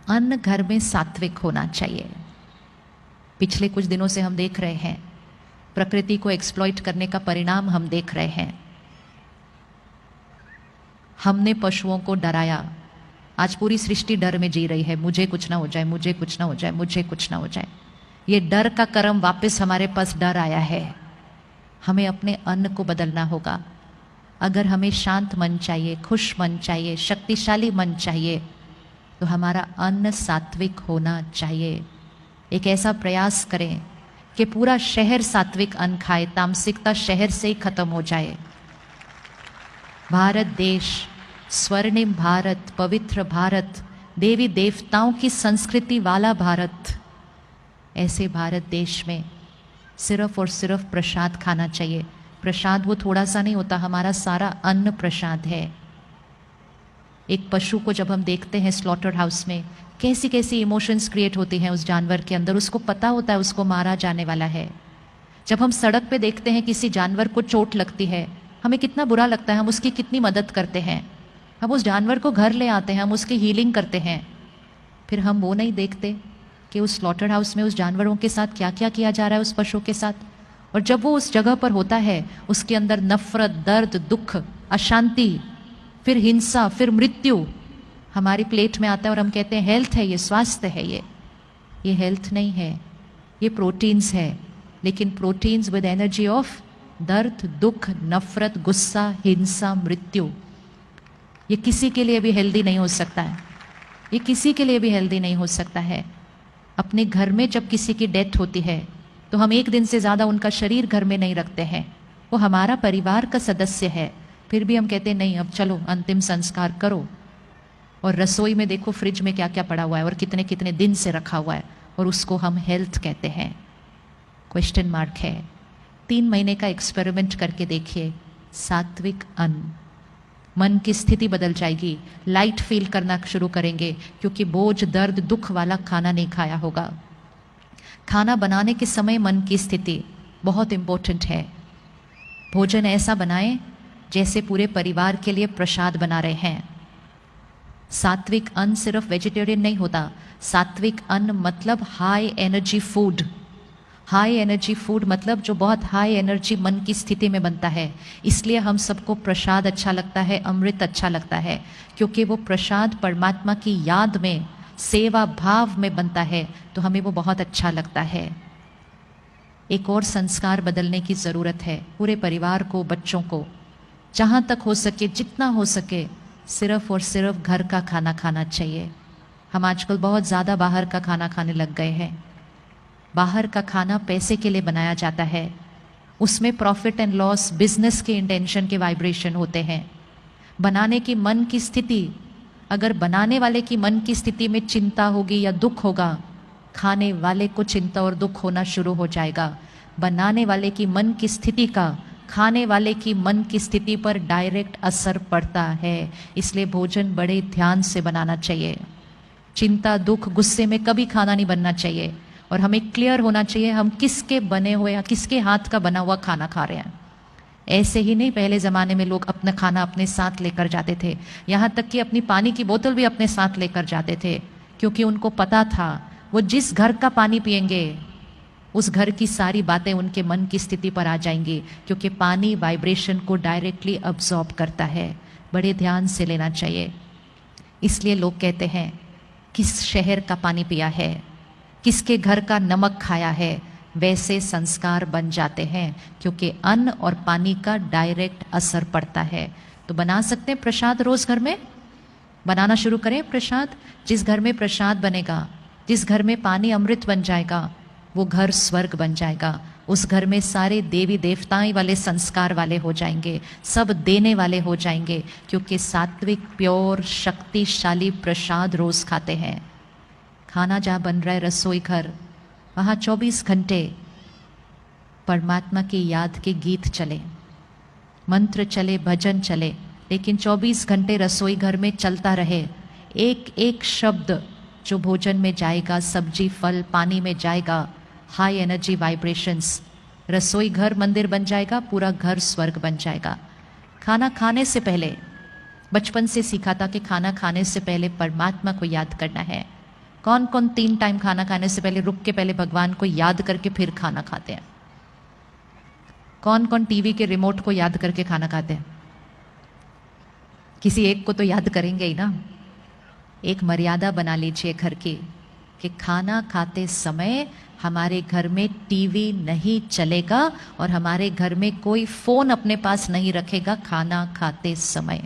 अन्न घर में सात्विक होना चाहिए। पिछले कुछ दिनों से हम देख रहे हैं, प्रकृति को एक्सप्लॉइट करने का परिणाम हम देख रहे हैं। हमने पशुओं को डराया, आज पूरी सृष्टि डर में जी रही है, मुझे कुछ ना हो जाए, मुझे कुछ ना हो जाए, मुझे कुछ ना हो जाए। ये डर का कर्म वापस हमारे पास डर आया है। हमें अपने अन्न को बदलना होगा। अगर हमें शांत मन चाहिए, खुश मन चाहिए, शक्तिशाली मन चाहिए, तो हमारा अन्न सात्विक होना चाहिए। एक ऐसा प्रयास करें कि पूरा शहर सात्विक अन्न खाए, तामसिकता शहर से ही खत्म हो जाए। भारत देश, स्वर्णिम भारत, पवित्र भारत, देवी देवताओं की संस्कृति वाला भारत, ऐसे भारत देश में सिर्फ और सिर्फ प्रसाद खाना चाहिए। प्रसाद वो थोड़ा सा नहीं होता, हमारा सारा अन्न प्रसाद है। एक पशु को जब हम देखते हैं स्लॉटर हाउस में, कैसी कैसी इमोशंस क्रिएट होती हैं उस जानवर के अंदर, उसको पता होता है उसको मारा जाने वाला है। जब हम सड़क पे देखते हैं किसी जानवर को चोट लगती है, हमें कितना बुरा लगता है, हम उसकी कितनी मदद करते हैं, हम उस जानवर को घर ले आते हैं, हम उसकी हीलिंग करते हैं। फिर हम वो नहीं देखते कि उस स्लॉटर हाउस में उस जानवरों के साथ क्या क्या किया जा रहा है, उस पशु के साथ। और जब वो उस जगह पर होता है, उसके अंदर नफरत, दर्द, दुख, अशांति, फिर हिंसा, फिर मृत्यु हमारी प्लेट में आता है और हम कहते हैं हेल्थ है, ये स्वास्थ्य है। ये हेल्थ नहीं है, ये प्रोटीन्स है। लेकिन प्रोटीन्स विद एनर्जी ऑफ दर्द, दुख, नफरत, गुस्सा, हिंसा, मृत्यु, ये किसी के लिए भी हेल्दी नहीं हो सकता है। ये किसी के लिए भी हेल्दी नहीं हो सकता है। अपने घर में जब किसी की डेथ होती है तो हम एक दिन से ज़्यादा उनका शरीर घर में नहीं रखते हैं। वो हमारा परिवार का सदस्य है, फिर भी हम कहते हैं नहीं, अब चलो अंतिम संस्कार करो। और रसोई में देखो फ्रिज में क्या क्या पड़ा हुआ है और कितने कितने दिन से रखा हुआ है, और उसको हम हेल्थ कहते हैं। क्वेश्चन मार्क है। 3 महीने का एक्सपेरिमेंट करके देखिए। सात्विक अन्न, मन की स्थिति बदल जाएगी, लाइट फील करना शुरू करेंगे, क्योंकि बोझ, दर्द, दुख वाला खाना नहीं खाया होगा। खाना बनाने के समय मन की स्थिति बहुत इंपॉर्टेंट है। भोजन ऐसा बनाएं जैसे पूरे परिवार के लिए प्रसाद बना रहे हैं। सात्विक अन्न सिर्फ वेजिटेरियन नहीं होता। सात्विक अन्न मतलब high energy food. High energy food मतलब जो बहुत हाई एनर्जी मन की स्थिति में बनता है। इसलिए हम सबको प्रसाद अच्छा लगता है, अमृत अच्छा लगता है, क्योंकि वो प्रसाद परमात्मा की याद में, सेवा भाव में बनता है, तो हमें वो बहुत अच्छा लगता है। एक और संस्कार बदलने की ज़रूरत है। पूरे परिवार को, बच्चों को, जहाँ तक हो सके, जितना हो सके, सिर्फ और सिर्फ घर का खाना खाना चाहिए। हम आजकल बहुत ज़्यादा बाहर का खाना खाने लग गए हैं। बाहर का खाना पैसे के लिए बनाया जाता है, उसमें प्रॉफिट एंड लॉस, बिजनेस के इंटेंशन के वाइब्रेशन होते हैं। बनाने की मन की स्थिति, अगर बनाने वाले की मन की स्थिति में चिंता होगी या दुख होगा, खाने वाले को चिंता और दुख होना शुरू हो जाएगा। बनाने वाले की मन की स्थिति का खाने वाले की मन की स्थिति पर डायरेक्ट असर पड़ता है। इसलिए भोजन बड़े ध्यान से बनाना चाहिए। चिंता, दुख, गुस्से में कभी खाना नहीं बनना चाहिए। और हमें क्लियर होना चाहिए हम किसके बने हुए या किसके हाथ का बना हुआ खाना खा रहे हैं। ऐसे ही नहीं, पहले ज़माने में लोग अपना खाना अपने साथ लेकर जाते थे, यहाँ तक कि अपनी पानी की बोतल भी अपने साथ लेकर जाते थे, क्योंकि उनको पता था वो जिस घर का पानी पिएंगे उस घर की सारी बातें उनके मन की स्थिति पर आ जाएंगी, क्योंकि पानी वाइब्रेशन को डायरेक्टली अब्जॉर्ब करता है। बड़े ध्यान से लेना चाहिए। इसलिए लोग कहते हैं किस शहर का पानी पिया है, किसके घर का नमक खाया है, वैसे संस्कार बन जाते हैं, क्योंकि अन्न और पानी का डायरेक्ट असर पड़ता है। तो बना सकते हैं प्रसाद, रोज घर में बनाना शुरू करें प्रसाद। जिस घर में प्रसाद बनेगा, जिस घर में पानी अमृत बन जाएगा, वो घर स्वर्ग बन जाएगा। उस घर में सारे देवी देवताएं वाले संस्कार वाले हो जाएंगे, सब देने वाले हो जाएंगे, क्योंकि सात्विक, प्योर, शक्तिशाली प्रसाद रोज खाते हैं। खाना जहाँ बन रहा है, रसोई घर, वहाँ 24 घंटे परमात्मा की याद के गीत चले, मंत्र चले, भजन चले, लेकिन 24 घंटे रसोई घर में चलता रहे। एक एक शब्द जो भोजन में जाएगा, सब्जी, फल, पानी में जाएगा, हाई एनर्जी वाइब्रेशंस, रसोई घर मंदिर बन जाएगा, पूरा घर स्वर्ग बन जाएगा। खाना खाने से पहले, बचपन से सीखा था कि खाना खाने से पहले परमात्मा को याद करना है। कौन कौन 3 टाइम खाना खाने से पहले रुक के पहले भगवान को याद करके फिर खाना खाते हैं? कौन कौन टीवी के रिमोट को याद करके खाना खाते हैं? किसी एक को तो याद करेंगे ही ना। एक मर्यादा बना लीजिए घर की कि खाना खाते समय हमारे घर में टीवी नहीं चलेगा और हमारे घर में कोई फोन अपने पास नहीं रखेगा खाना खाते समय।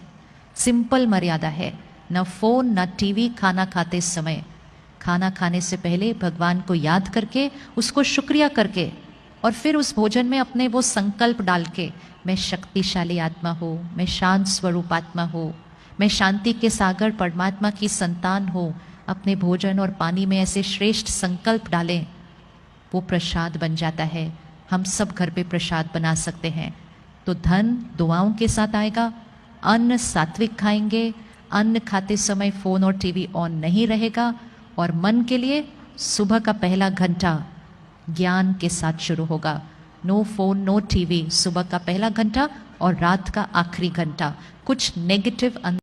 सिंपल मर्यादा है, न फोन न टीवी खाना खाते समय। खाना खाने से पहले भगवान को याद करके, उसको शुक्रिया करके, और फिर उस भोजन में अपने वो संकल्प डाल के, मैं शक्तिशाली आत्मा हूँ, मैं शांत स्वरूप आत्मा हूँ, मैं शांति के सागर परमात्मा की संतान हूँ। अपने भोजन और पानी में ऐसे श्रेष्ठ संकल्प डालें, वो प्रसाद बन जाता है। हम सब घर पे प्रसाद बना सकते हैं। तो धन दुआओं के साथ आएगा। अन्न सात्विक खाएंगे, अन्न खाते समय फोन और टीवी ऑन नहीं रहेगा। और मन के लिए सुबह का पहला घंटा ज्ञान के साथ शुरू होगा। नो फोन नो टीवी, सुबह का पहला घंटा और रात का आखिरी घंटा। कुछ नेगेटिव